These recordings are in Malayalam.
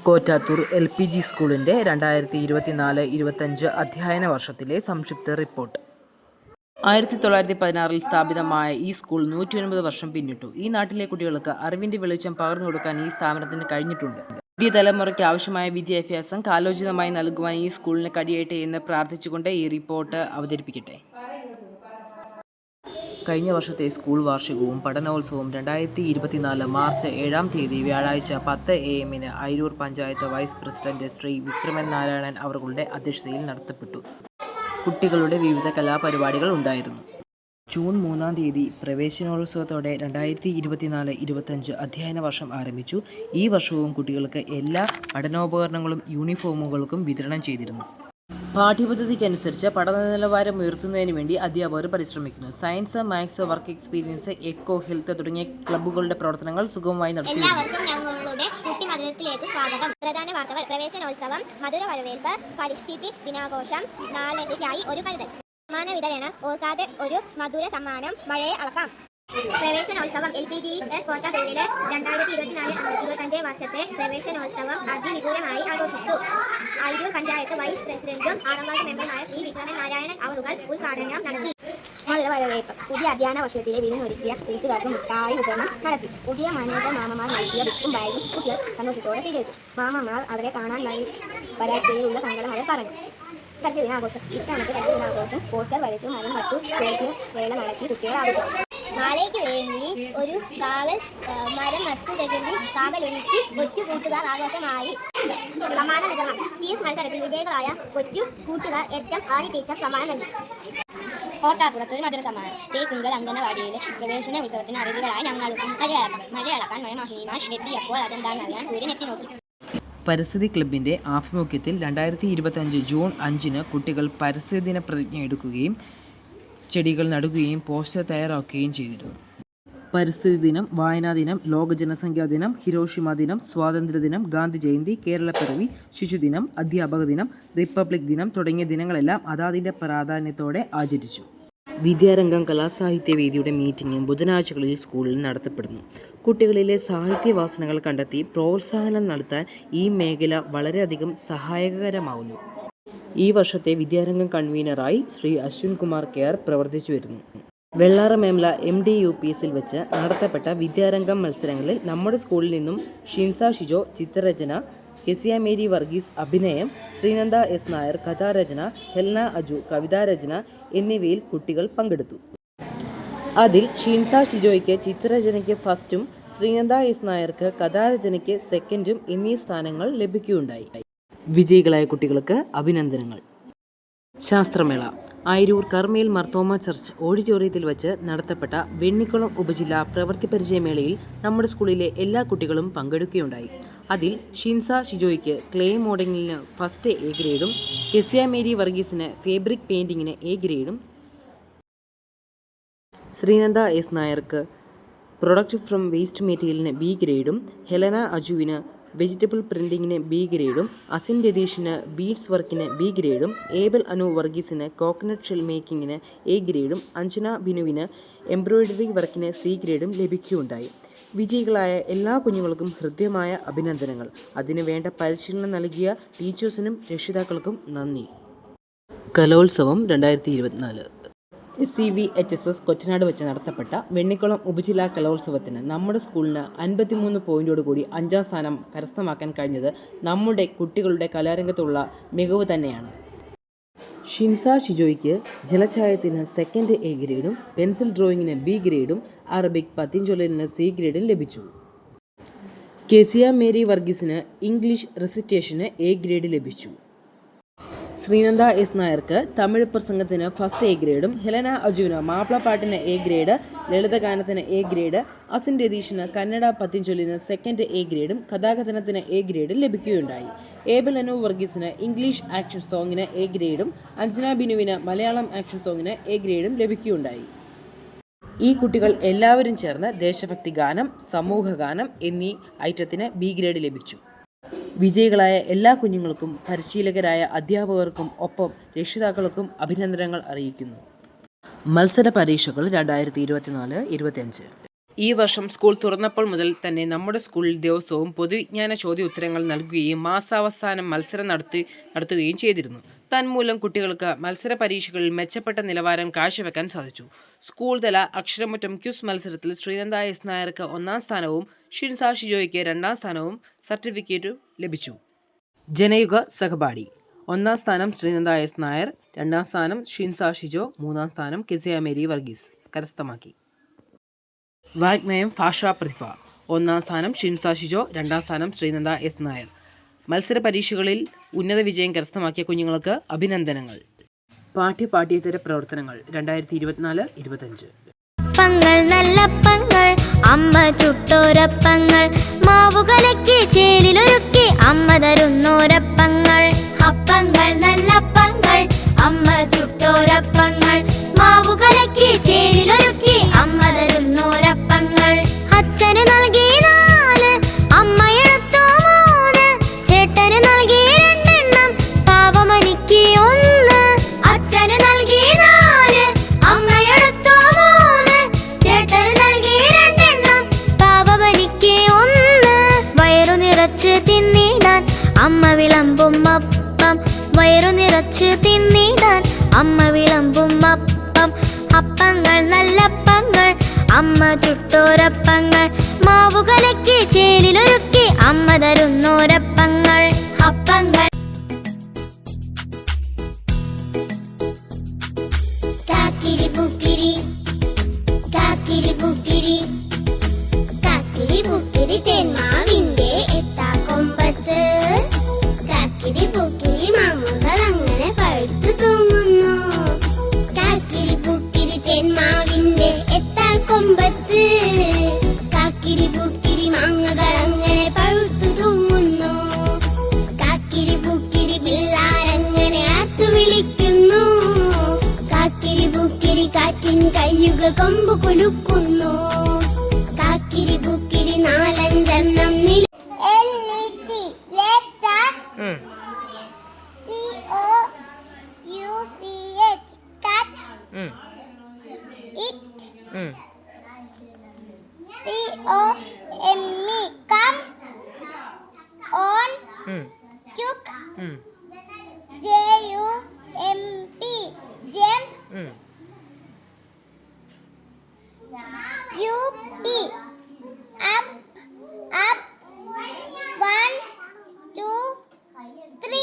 കോറ്റാത്തൂർ LPG സ്കൂളിൻ്റെ 2024-25 അധ്യയന വർഷത്തിലെ സംക്ഷിപ്ത റിപ്പോർട്ട്. 1916 സ്ഥാപിതമായ ഈ സ്കൂൾ 109 വർഷം പിന്നിട്ടു. ഈ നാട്ടിലെ കുട്ടികൾക്ക് അറിവിൻ്റെ വെളിച്ചം പകർന്നു കൊടുക്കാൻ ഈ സ്ഥാപനത്തിന് കഴിഞ്ഞിട്ടുണ്ട്. പുതിയ തലമുറയ്ക്ക് ആവശ്യമായ വിദ്യാഭ്യാസം കാലോചിതമായി നൽകുവാൻ ഈ സ്കൂളിന് കഴിയട്ടെ എന്ന് പ്രാർത്ഥിച്ചുകൊണ്ട് ഈ റിപ്പോർട്ട് അവതരിപ്പിക്കട്ടെ. കഴിഞ്ഞ വർഷത്തെ സ്കൂൾ വാർഷികവും പഠനോത്സവവും 2024 മാർച്ച് 7 വ്യാഴാഴ്ച 10 AM Ayiroor panchayat vice president Shri Vikraman Narayanan അവരുടെ അധ്യക്ഷതയിൽ നടത്തപ്പെട്ടു. കുട്ടികളുടെ വിവിധ കലാപരിപാടികൾ ഉണ്ടായിരുന്നു. ജൂൺ 3 പ്രവേശനോത്സവത്തോടെ 2024-25 അധ്യയന വർഷം ആരംഭിച്ചു. ഈ വർഷവും കുട്ടികൾക്ക് എല്ലാ പഠനോപകരണങ്ങളും യൂണിഫോമുകൾക്കും വിതരണം ചെയ്തിരുന്നു. പാഠ്യപദ്ധതിക്കനുസരിച്ച് പഠന നിലവാരം ഉയർത്തുന്നതിന് വേണ്ടി അധ്യാപകർ പരിശ്രമിക്കുന്നു. Science, maths, work experience, eco, health തുടങ്ങിയ ക്ലബ്ബുകളുടെ പ്രവർത്തനങ്ങൾ സുഗമമായി നടത്തി. എല്ലാവർക്കും ഞങ്ങളുടെ കുട്ടിമധുരത്തിലേക്ക് സ്വാഗതം. പ്രധാന വാർത്തകൾ: പ്രവേശനോത്സവം, മധുര വരവേൽപ്പ്, പരിസ്ഥിതി ദിനാഘോഷം, നാളേക്കായി ഒരു കരുതൽ, സമ്മാന വിതരണം, ഓർക്കാതെ ഒരു മധുര സമ്മാനം, മഴയെ അളക്കാം. പ്രവേശനോത്സവം LPGS കോറ്റാത്തൂരിലെ 2024-25 വർഷത്തെ പ്രവേശനോത്സവം അതിവിപുലമായി ആഘോഷിച്ചു. അയിരൂർ പഞ്ചായത്ത് വൈസ് പ്രസിഡന്റും 6ാം വാർഡ് മെമ്പറുമായ ശ്രീ വിക്രമൻ നാരായണൻ അവറുകൾ ഉദ്ഘാടനം നടത്തി. മധുര വരവേൽപ്പ്: പുതിയ അധ്യയന വർഷത്തിലെ വിരുന്നൊരുക്കിയ വീട്ടുകാർക്ക് മിഠായി വിതരണം നടത്തി. പുതിയ മാനേജർ മാമമാർ നൽകിയ ബുക്കും ബാഗും കുട്ടികൾ സന്തോഷത്തോടെ സ്വീകരിച്ചു. മാമമാർ അവരെ കാണാൻ വരാത്തതിലുള്ള സങ്കടം അവർ പറഞ്ഞു. പരിസ്ഥിതി ദിനാഘോഷം: ഇത്തവണത്തെ പരിസ്ഥിതി ദിനാഘോഷം പോസ്റ്റർ വരച്ചു മരം നട്ടു ചേർത്ത് വേല നടത്തി കുട്ടികൾ ആഘോഷിച്ചു. നാളേക്ക് വേണ്ടി ഒരു കാവൽ മരം നട്ടു പ്രകൃതി കാവലൊരുക്കി കൊച്ചു കൂട്ടുകാർ ആഘോഷമായി. സമ്മാന വിതരണം: TS മത്സരത്തിൽ വിജയികളായ കൊച്ചു കൂട്ടുകാർ ആനി ടീച്ചർ സമ്മാനം നൽകി. കോർക്കാപ്പുറത്ത് ഒരു മധുര സമ്മാനം. തേക്കുങ്കൽ അംഗനവാടിയിലെ പ്രവേശന ഉത്സവത്തിന് അതിഥികളായ ഞങ്ങളും മഴയളക്കാൻ മഴമാഹിനിമാർ എത്തിയപ്പോൾ അതെന്താണെന്നറിയാൻ സൂര്യൻ എത്തി നോക്കി. പരിസ്ഥിതി ക്ലബിൻ്റെ ആഭിമുഖ്യത്തിൽ 2025 ജൂൺ 5 കുട്ടികൾ പരിസ്ഥിതി ദിന പ്രതിജ്ഞ എടുക്കുകയും ചെടികൾ നടുകയും പോസ്റ്റർ തയ്യാറാക്കുകയും ചെയ്തിരുന്നു. പരിസ്ഥിതി ദിനം, വായനാ ദിനം, ലോക ജനസംഖ്യാ ദിനം, ഹിരോഷിമ ദിനം, സ്വാതന്ത്ര്യദിനം, ഗാന്ധി ജയന്തി, കേരളപ്പിറവി, ശിശുദിനം, അധ്യാപക ദിനം, റിപ്പബ്ലിക് ദിനം തുടങ്ങിയ ദിനങ്ങളെല്ലാം അതാതിൻ്റെ പ്രാധാന്യത്തോടെ ആചരിച്ചു. വിദ്യാരംഗം കലാസാഹിത്യവേദിയുടെ മീറ്റിംഗ് ബുധനാഴ്ചകളിൽ സ്കൂളിൽ നടത്തപ്പെടുന്നു. കുട്ടികളിലെ സാഹിത്യവാസനകൾ കണ്ടെത്തി പ്രോത്സാഹനം നടത്താൻ ഈ മേഖല വളരെയധികം സഹായകരമാവുന്നു. ഈ വർഷത്തെ വിദ്യാരംഗം കൺവീനറായി ശ്രീ അശ്വിൻ കുമാർ KR പ്രവർത്തിച്ചു വരുന്നു. വെള്ളാറമേമല MDUPSൽ വെച്ച് നടത്തപ്പെട്ട വിദ്യാരംഗം മത്സരങ്ങളിൽ നമ്മുടെ സ്കൂളിൽ നിന്നും ഷിൻസ ഷിജോ ചിത്രരചന, കെസിയ മേരി വർഗീസ് അഭിനയം, ശ്രീനന്ദ S നായർ കഥാരചന, ഹെൽന അജു കവിതാരചന എന്നിവയിൽ കുട്ടികൾ പങ്കെടുത്തു. അതിൽ ഷിൻസ ഷിജോയ്ക്ക് ചിത്രരചനയ്ക്ക് ഫസ്റ്റും ശ്രീനന്ദ S നായർക്ക് കഥാരചനയ്ക്ക് സെക്കൻഡും എന്നീ സ്ഥാനങ്ങൾ ലഭിക്കുകയുണ്ടായി. വിജയികളായ കുട്ടികൾക്ക് അഭിനന്ദനങ്ങൾ. ശാസ്ത്രമേള: അയിരൂർ കർമ്മേൽ മർത്തോമ ചർച്ച് ഓഡിറ്റോറിയത്തിൽ വെച്ച് നടത്തപ്പെട്ട വെണ്ണിക്കുളം ഉപജില്ലാ പ്രവൃത്തി പരിചയമേളയിൽ നമ്മുടെ സ്കൂളിലെ എല്ലാ കുട്ടികളും പങ്കെടുക്കുകയുണ്ടായി. അതിൽ ഷിൻസ ഷിജോയ്ക്ക് ക്ലേ മോഡലിന് ഫസ്റ്റ് A ഗ്രേഡും, കെസിയ മേരി വർഗീസിന് ഫാബ്രിക് പെയിൻറ്റിങ്ങിന് A ഗ്രേഡും, ശ്രീനന്ദ S നായർക്ക് പ്രൊഡക്റ്റ് ഫ്രം വേസ്റ്റ് മെറ്റീരിയലിന് B ഗ്രേഡും, ഹെലന അജുവിന് വെജിറ്റബിൾ പ്രിൻറ്റിങ്ങിന് B ഗ്രേഡും, അസിൻ രതീഷിന് ബീഡ്സ് വർക്കിന് B ഗ്രേഡും, ഏബൽ അനു വർഗീസിന് കോക്കനട്ട് ഷെൽ മേക്കിങ്ങിന് A ഗ്രേഡും, അഞ്ജന ബിനുവിന് എംബ്രോയിഡറി വർക്കിന് C ഗ്രേഡും ലഭിക്കുകയുണ്ടായി. വിജയികളായ എല്ലാ കുഞ്ഞുങ്ങൾക്കും ഹൃദ്യമായ അഭിനന്ദനങ്ങൾ. അതിനു വേണ്ട പരിശീലനം നൽകിയ ടീച്ചേഴ്സിനും രക്ഷിതാക്കൾക്കും നന്ദി. കലോത്സവം 2024 SCVHSS കൊറ്റനാട് വെച്ച് നടത്തപ്പെട്ട വെണ്ണിക്കുളം ഉപജില്ലാ കലോത്സവത്തിന് നമ്മുടെ സ്കൂളിന് 53 പോയിന്റോടുകൂടി 5ാം സ്ഥാനം കരസ്ഥമാക്കാൻ കഴിഞ്ഞത് നമ്മുടെ കുട്ടികളുടെ കലാരംഗത്തുള്ള മികവ് തന്നെയാണ്. ഷിൻസ ഷിജോയ്ക്ക് ജലഛായത്തിന് സെക്കൻഡ് A ഗ്രേഡും, പെൻസിൽ ഡ്രോയിങ്ങിന് B ഗ്രേഡും, അറബിക് പദ്യംചൊല്ലലിന് C ഗ്രേഡും ലഭിച്ചു. കെസിയ മേരി വർഗീസിന് ഇംഗ്ലീഷ് റെസിറ്റേഷന് A ഗ്രേഡ് ലഭിച്ചു. ശ്രീനന്ദ S നായർക്ക് തമിഴ് പ്രസംഗത്തിന് ഫസ്റ്റ് A ഗ്രേഡും, ഹെലന അജുവിന് മാപ്പിളപ്പാട്ടിന് A ഗ്രേഡ്, ലളിതഗാനത്തിന് A ഗ്രേഡ്, അസിൻ രതീഷിന് കന്നഡ പദ്യംചൊല്ലിന് സെക്കൻഡ് A ഗ്രേഡും കഥാകഥനത്തിന് A ഗ്രേഡും ലഭിക്കുകയുണ്ടായി. ഏബൽ അനു വർഗീസിന് ഇംഗ്ലീഷ് ആക്ഷൻ സോങ്ങിന് A ഗ്രേഡും, അഞ്ജന ബിനുവിന് മലയാളം ആക്ഷൻ സോങ്ങിന് A ഗ്രേഡും ലഭിക്കുകയുണ്ടായി. ഈ കുട്ടികൾ എല്ലാവരും ചേർന്ന് ദേശഭക്തി ഗാനം, സമൂഹഗാനം എന്നീ ഐറ്റത്തിന് B ഗ്രേഡ് ലഭിച്ചു. വിജയികളായ എല്ലാ കുഞ്ഞുങ്ങൾക്കും പരിശീലകരായ അധ്യാപകർക്കും ഒപ്പം രക്ഷിതാക്കൾക്കും അഭിനന്ദനങ്ങൾ അറിയിക്കുന്നു. മത്സര പരീക്ഷകൾ 2024-25 ഈ വർഷം സ്കൂൾ തുറന്നപ്പോൾ മുതൽ തന്നെ നമ്മുടെ സ്കൂളിൽ ദിവസവും പൊതുവിജ്ഞാന ചോദ്യോത്തരങ്ങൾ നൽകുകയും മാസാവസാനം മത്സരം നടത്തുകയും ചെയ്തിരുന്നു. തന്മൂലം കുട്ടികൾക്ക് മത്സര പരീക്ഷകളിൽ മെച്ചപ്പെട്ട നിലവാരം കാഴ്ചവെക്കാൻ സാധിച്ചു. സ്കൂൾ തല അക്ഷരമുറ്റം ക്യൂസ് മത്സരത്തിൽ ശ്രീനന്ദ എസ് നായർക്ക് 1ാം സ്ഥാനവും ഷിൻസ ഷിജോയ്ക്ക് 2ാം സ്ഥാനവും സർട്ടിഫിക്കറ്റും ലഭിച്ചു. ജനയുഗ സഹപാഠി 1ാം സ്ഥാനം ശ്രീനന്ദ എസ് നായർ, 2ാം സ്ഥാനം ഷിൻസ ഷിജോ, 3ാം സ്ഥാനം കെസിയ മേരി വർഗീസ് കരസ്ഥമാക്കി. വാഗ്മയം ഭാഷാ പ്രതിഭ 1ാം സ്ഥാനം ഷിൻസ ഷിജോ, 2ാം സ്ഥാനം ശ്രീനന്ദ എസ് നായർ. മത്സര പരീക്ഷകളിൽ ഉന്നത വിജയം കരസ്ഥമാക്കിയ കുഞ്ഞുങ്ങൾക്ക് അഭിനന്ദനങ്ങൾ. പാഠ്യേതര പ്രവർത്തനങ്ങൾ 2024-25. പങ്ങൾ നല്ലപ്പങ്ങൾ അമ്മ ചുട്ടോരപ്പങ്ങൾ, മാവുകലക്കി ചേലിലൊരുക്കി അമ്മ തരുന്നോരപ്പങ്ങൾ. അപ്പങ്ങൾ നല്ലപ്പങ്ങൾ അമ്മ ചുട്ടോരപ്പങ്ങൾ, മാവുകലക്കി ചേലിലൊരുക്കി അമ്മ തരുന്നോരപ്പങ്ങൾ. അച്ഛന് നൽകി 4, അമ്മ എടുത്തു 3, ചേട്ടന് നൽകി 2 എണ്ണം, പാവമനിക്ക് 1. അച്ഛന് നൽകി 4, അമ്മ എടുത്തു 3, ചേട്ടന് നൽകി 2 എണ്ണം, പാവമനിക്ക് 1. വയറു നിറച്ച് തിന്നിടാൻ അമ്മ വിളമ്പും അപ്പം, വയറു നിറച്ച് തിന്നിടാൻ അമ്മ വിളമ്പും അപ്പം. അപ്പങ്ങൾ നല്ലപ്പങ്ങൾ അമ്മ ചുട്ടോരപ്പങ്ങൾ, മാവുകലക്കി ചേലിലൊരുക്കി അമ്മ തരുന്നോരപ്പങ്ങൾ. അപ്പങ്ങൾ കാക്കിരി ബുക്കിരി കാക്കിരി ബുക്കിരി കാക്കിരി ബുക്കിരി തേന്മാവിന്റെ എത്താക്കൊമ്പത്ത്, കാക്കിരി ബുക്കിരി മാങ്ങകൾ അങ്ങനെ പഴുത്തു തൂങ്ങുന്നു. കാക്കിരി ബുക്കിരി തേന്മാവിന്റെ എത്താക്കൊമ്പത്ത്, കാക്കിരി ബുക്കിരി മാങ്ങകൾ അങ്ങനെ പഴുത്തു തൂങ്ങുന്നു. കാക്കിരി ബുക്കിരി പിള്ളാരങ്ങനെ ആത്തു വിളിക്കുന്നു. കാക്കിരി ബുക്കിരി കാറ്റിൻ കയ്യുകൾ കൊമ്പ് കുലുക്കുന്നു. കാക്കിരി ബുക്കിരി 4-5 എണ്ണം come on cook jump jump up up 1 2 3.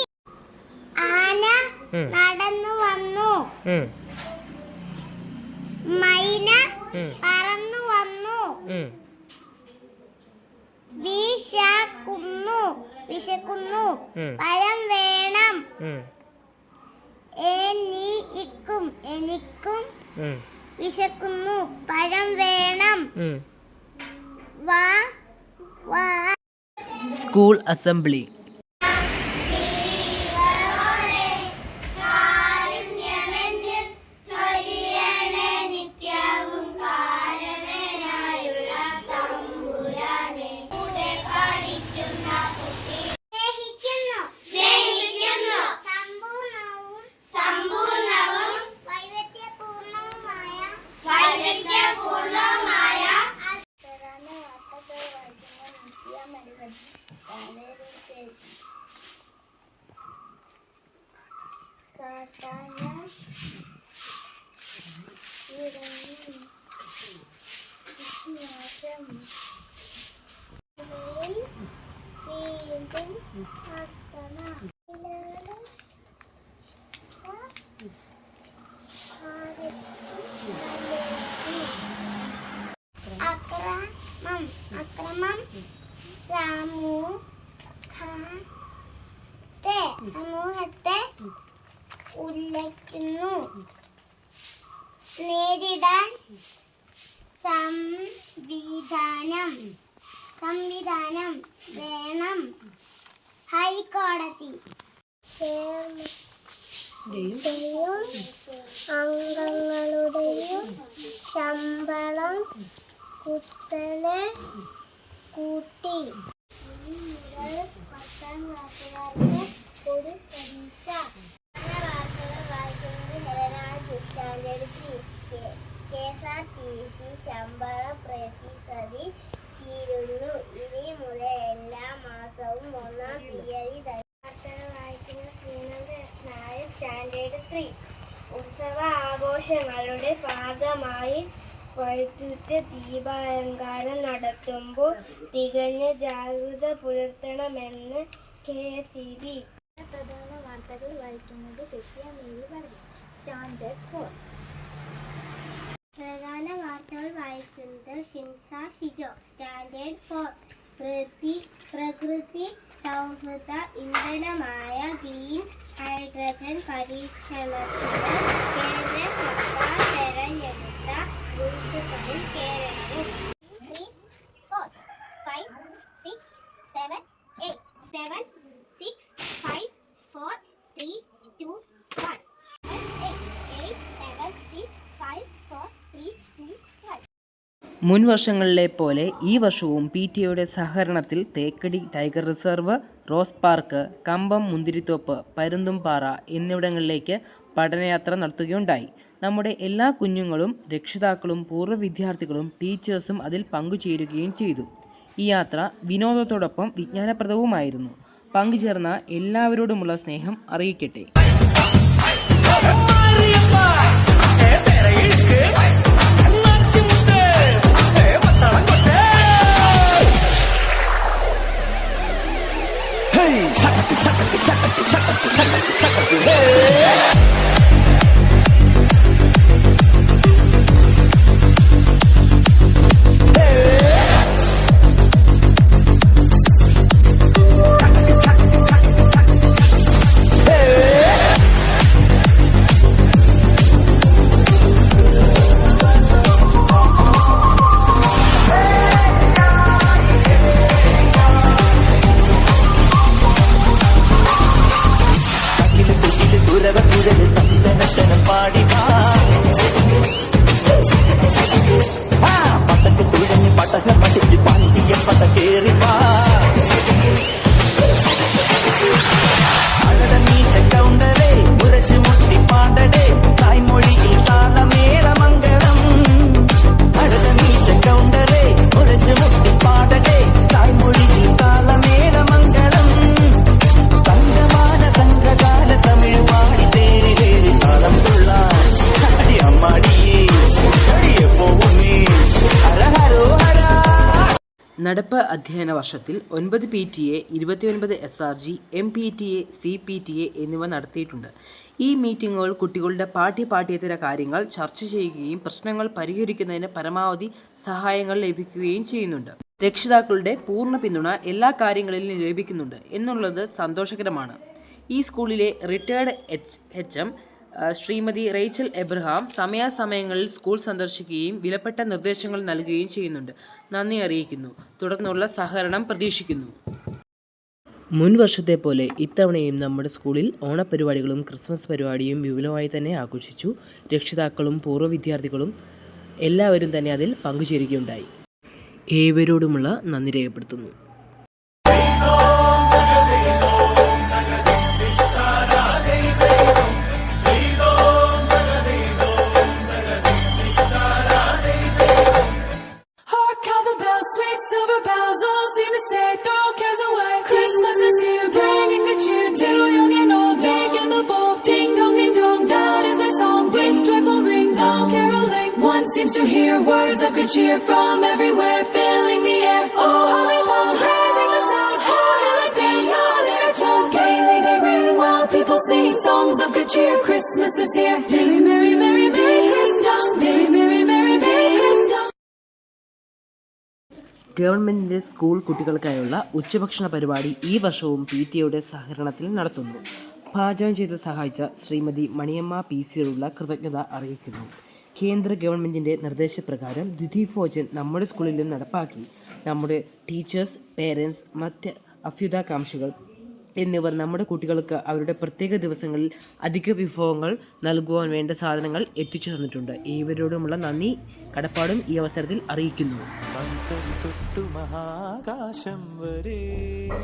ആന നടന്നു വന്നു, മൈന പറന്നു വന്നു, വിശക്കുന്നു പഴം വേണം, എനിക്കും വിശക്കുന്നു പഴം വേണം, വാ. സ്കൂൾ അസംബ്ലി അക്രമം സമൂഹത്തെ ഉലയ്ക്കുന്നു. നേരിടാൻ സംവിധാനം വേണം. ഹൈക്കോടതി അംഗങ്ങളുടെയും ശമ്പളം കുത്തനെ കൂട്ടി. 10ാം ക്ലാസ്സുകാർക്ക് ഒരു പരീക്ഷ. വാർത്തകൾ വായിക്കുന്നത് ഹെലന സ്റ്റാൻഡേർഡ് 3. KSRTC ശമ്പള പ്രതിസന്ധി. സ്റ്റാൻഡേർഡ് 3. ഉത്സവ ആഘോഷങ്ങളുടെ ഭാഗമായി വൈദ്യുത ദീപാലങ്കാരം നടത്തുമ്പോൾ തികഞ്ഞ ജാഗ്രത പുലർത്തണമെന്ന് KSEB. പ്രധാന വാർത്തകൾ വായിക്കുന്നത് സ്റ്റാൻഡേർഡ് 4. പ്രധാന വാർത്തകൾ വായിക്കുന്നത് ഷിൻസ ഷിജോ. സ്റ്റാൻഡേർഡ് 4. പ്രകൃതി സൗഹൃദ ഇന്ധനമായ ഗ്രീൻ ഹൈഡ്രജൻ പരീക്ഷണത്തിന് കേന്ദ്ര സർക്കാർ തെരഞ്ഞെടുത്ത റൂട്ടുകളിൽ കേരളവും. 3, 4, 5, 6, 7, 8. 7, 6, 5, 4, 3, 2, 1. 8, 7, 6, 5, 4, 3, 2, 1. മുൻ വർഷങ്ങളിലെ പോലെ ഈ വർഷവും PTA സഹകരണത്തിൽ Thekkady tiger reserve, rose park, Cumbum മുന്തിരിത്തോപ്പ്, പരുന്തുംപാറ എന്നിവിടങ്ങളിലേക്ക് പഠനയാത്ര നടത്തുകയുണ്ടായി. നമ്മുടെ എല്ലാ കുഞ്ഞുങ്ങളും രക്ഷിതാക്കളും പൂർവ്വ വിദ്യാർത്ഥികളും ടീച്ചേഴ്സും അതിൽ പങ്കുചേരുകയും ചെയ്തു. ഈ യാത്ര വിനോദത്തോടൊപ്പം വിജ്ഞാനപ്രദവുമായിരുന്നു. പങ്കുചേർന്ന എല്ലാവരോടുമുള്ള സ്നേഹം അറിയിക്കട്ടെ. നടപ്പ് അധ്യയന വർഷത്തിൽ 9 PTA, 29 SRG, MPTA, CPTA എന്നിവ നടത്തിയിട്ടുണ്ട്. ഈ മീറ്റിങ്ങുകൾ കുട്ടികളുടെ പാഠ്യേതര കാര്യങ്ങൾ ചർച്ച ചെയ്യുകയും പ്രശ്നങ്ങൾ പരിഹരിക്കുന്നതിന് പരമാവധി സഹായങ്ങൾ ലഭിക്കുകയും ചെയ്യുന്നുണ്ട്. രക്ഷിതാക്കളുടെ പൂർണ്ണ പിന്തുണ എല്ലാ കാര്യങ്ങളിലും ലഭിക്കുന്നുണ്ട് എന്നുള്ളത് സന്തോഷകരമാണ്. ഈ സ്കൂളിലെ retired HM Shrimati Rachel Abraham സമയാസമയങ്ങളിൽ സ്കൂൾ സന്ദർശിക്കുകയും വിലപ്പെട്ട നിർദ്ദേശങ്ങൾ നൽകുകയും ചെയ്യുന്നുണ്ട്. നന്ദി അറിയിക്കുന്നു. തുടർന്നുള്ള സഹകരണം പ്രതീക്ഷിക്കുന്നു. മുൻ വർഷത്തെ പോലെ ഇത്തവണയും നമ്മുടെ സ്കൂളിൽ ഓണപരിപാടികളും ക്രിസ്മസ് പരിപാടിയും വിപുലമായി തന്നെ ആഘോഷിച്ചു. രക്ഷിതാക്കളും പൂർവ്വ വിദ്യാർത്ഥികളും എല്ലാവരും തന്നെ അതിൽ പങ്കുചേരുകയുണ്ടായി. ഏവരോടുമുള്ള നന്ദി രേഖപ്പെടുത്തുന്നു. Sweet silver bells all seem to say, throw cares away. Christmas is here, bringing good cheer to young and old, big and the bold. Ding dong, that is their song. With joyful ring, all caroling. One seems to hear words of good cheer from everywhere, filling the air. Oh, holly home, raising the sound. Oh, hill and dance, all their tones. Gaily they ring while people sing songs of good cheer. Christmas is here. Merry, merry, merry, merry Christmas. Merry, merry, merry, merry Christmas. ഗവൺമെൻറ്റിൻ്റെ സ്കൂൾ കുട്ടികൾക്കായുള്ള ഉച്ചഭക്ഷണ പരിപാടി ഈ വർഷവും PTA സഹകരണത്തിൽ നടത്തുന്നു. പാചകം ചെയ്ത് സഹായിച്ച ശ്രീമതി മണിയമ്മ PC-യോടുള്ള കൃതജ്ഞത അറിയിക്കുന്നു. കേന്ദ്ര ഗവൺമെൻറ്റിൻ്റെ നിർദ്ദേശപ്രകാരം ദ്വിതീയഭോജൻ നമ്മുടെ സ്കൂളിലും നടപ്പാക്കി. നമ്മുടെ ടീച്ചേഴ്സ്, പേരൻസ്, മറ്റ് അഭ്യുദയകാംക്ഷികൾ എന്നിവർ നമ്മുടെ കുട്ടികൾക്ക് അവരുടെ പ്രത്യേക ദിവസങ്ങളിൽ അധിക വിഭവങ്ങൾ നൽകുവാൻ വേണ്ട സാധനങ്ങൾ എത്തിച്ചു തന്നിട്ടുണ്ട്. ഏവരോടുമുള്ള നന്ദി കടപ്പാടും ഈ അവസരത്തിൽ അറിയിക്കുന്നു.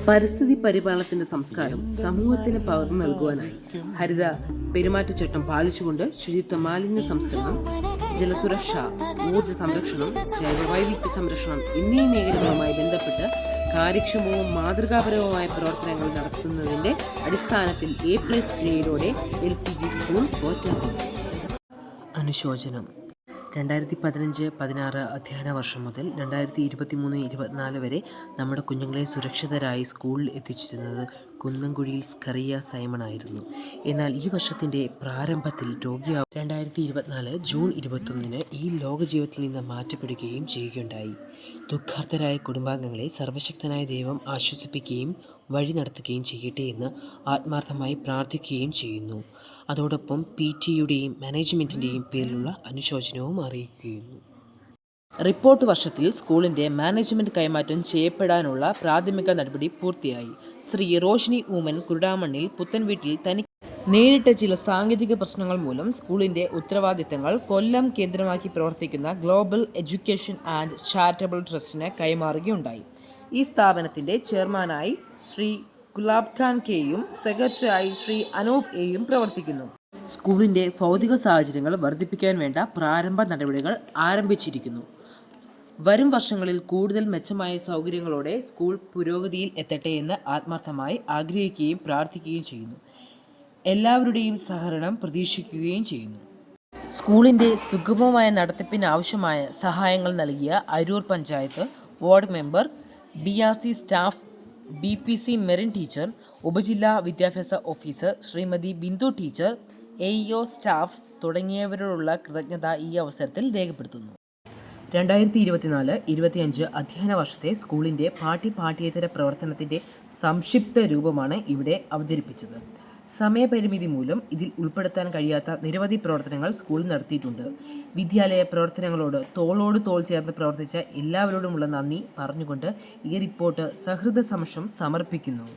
പരിസ്ഥിതി പരിപാലനത്തിന്റെ സംസ്കാരം സമൂഹത്തിന് പകർന്നു നൽകുവാനായി ഹരിത പെരുമാറ്റച്ചട്ടം പാലിച്ചുകൊണ്ട് ശുചിത്വ മാലിന്യ സംസ്കരണം, ജലസുരക്ഷ, ഊർജ്ജ സംരക്ഷണം, ജൈവവൈവിധ്യ സംരക്ഷണം എന്നീ മേഖലകളുമായി ബന്ധപ്പെട്ട് കാര്യക്ഷമവും മാതൃകാപരവുമായ പ്രവർത്തനങ്ങൾ നടത്തുന്നതിൻ്റെ അടിസ്ഥാനത്തിൽ A+ ഗ്രേഡോടെ LPG സ്കൂൾ പോറ്റാക്കി. അനുശോചനം. 2015-16 അധ്യയന വർഷം മുതൽ 2023-24 വരെ നമ്മുടെ കുഞ്ഞുങ്ങളെ സുരക്ഷിതരായി സ്കൂളിൽ എത്തിച്ചിരുന്നത് കുന്നംകുഴിയിൽ സ്കറിയ സൈമൺ ആയിരുന്നു. എന്നാൽ ഈ വർഷത്തിൻ്റെ പ്രാരംഭത്തിൽ രോഗിയാവും 2024 ജൂൺ 21 ഈ ലോകജീവിതത്തിൽ നിന്ന് മാറ്റപ്പെടുകയും ചെയ്യുകയുണ്ടായി. ദുഃഖാർത്തരായ കുടുംബാംഗങ്ങളെ സർവശക്തനായ ദൈവം ആശ്വസിപ്പിക്കുകയും വഴി നടത്തുകയും ചെയ്യട്ടെ എന്ന് ആത്മാർത്ഥമായി പ്രാർത്ഥിക്കുകയും ചെയ്യുന്നു. അതോടൊപ്പം PTയുടെയും മാനേജ്മെൻറ്റിൻ്റെയും പേരിലുള്ള അനുശോചനവും അറിയിക്കുന്നു. റിപ്പോർട്ട് വർഷത്തിൽ സ്കൂളിൻ്റെ മാനേജ്മെൻറ്റ് കൈമാറ്റം ചെയ്യപ്പെടാനുള്ള പ്രാഥമിക നടപടി പൂർത്തിയായി. ശ്രീ റോഷിനി ഊമൻ കുരുടാമണ്ണിൽ പുത്തൻവീട്ടിൽ തനിക്ക് നേരിട്ട ചില സാങ്കേതിക പ്രശ്നങ്ങൾ മൂലം സ്കൂളിൻ്റെ ഉത്തരവാദിത്തങ്ങൾ കൊല്ലം കേന്ദ്രമാക്കി പ്രവർത്തിക്കുന്ന ഗ്ലോബൽ എഡ്യൂക്കേഷൻ ആൻഡ് ചാരിറ്റബിൾ ട്രസ്റ്റിന് കൈമാറുകയുണ്ടായി. ഈ സ്ഥാപനത്തിൻ്റെ ചെയർമാനായി ശ്രീ ഗുലാബ് ഖാൻ കെയും സെക്രട്ടറിയായി ശ്രീ അനൂപ് എയും പ്രവർത്തിക്കുന്നു. സ്കൂളിൻ്റെ ഭൗതിക സാഹചര്യങ്ങൾ വർദ്ധിപ്പിക്കാൻ വേണ്ട പ്രാരംഭ നടപടികൾ ആരംഭിച്ചിരിക്കുന്നു. വരും വർഷങ്ങളിൽ കൂടുതൽ മെച്ചമായ സൗകര്യങ്ങളോടെ സ്കൂൾ പുരോഗതിയിൽ എത്തട്ടെ എന്ന് ആത്മാർത്ഥമായി ആഗ്രഹിക്കുകയും പ്രാർത്ഥിക്കുകയും ചെയ്യുന്നു. എല്ലാവരുടെയും സഹകരണം പ്രതീക്ഷിക്കുകയും ചെയ്യുന്നു. സ്കൂളിൻ്റെ സുഗമമായ നടത്തിപ്പിന് ആവശ്യമായ സഹായങ്ങൾ നൽകിയ Aroor panchayat ward member, BRC staff, BPC Merin teacher, ഉപജില്ലാ വിദ്യാഭ്യാസ officer Shrimati Bindu teacher, AEO staffs തുടങ്ങിയവരോടുള്ള കൃതജ്ഞത ഈ അവസരത്തിൽ രേഖപ്പെടുത്തുന്നു. 2024-25 അധ്യയന വർഷത്തെ സ്കൂളിൻ്റെ പാഠ്യേതര പ്രവർത്തനത്തിൻ്റെ സംക്ഷിപ്ത രൂപമാണ് ഇവിടെ അവതരിപ്പിച്ചത്. സമയപരിമിതി മൂലം ഇതിൽ ഉൾപ്പെടുത്താൻ കഴിയാത്ത നിരവധി പ്രവർത്തനങ്ങൾ സ്കൂളിൽ നടത്തിയിട്ടുണ്ട്. വിദ്യാലയ പ്രവർത്തനങ്ങളോട് തോളോട് തോൾ ചേർന്ന് പ്രവർത്തിച്ച എല്ലാവരോടുമുള്ള നന്ദി പറഞ്ഞുകൊണ്ട് ഈ റിപ്പോർട്ട് സഹൃദയ സമക്ഷം സമർപ്പിക്കുന്നു.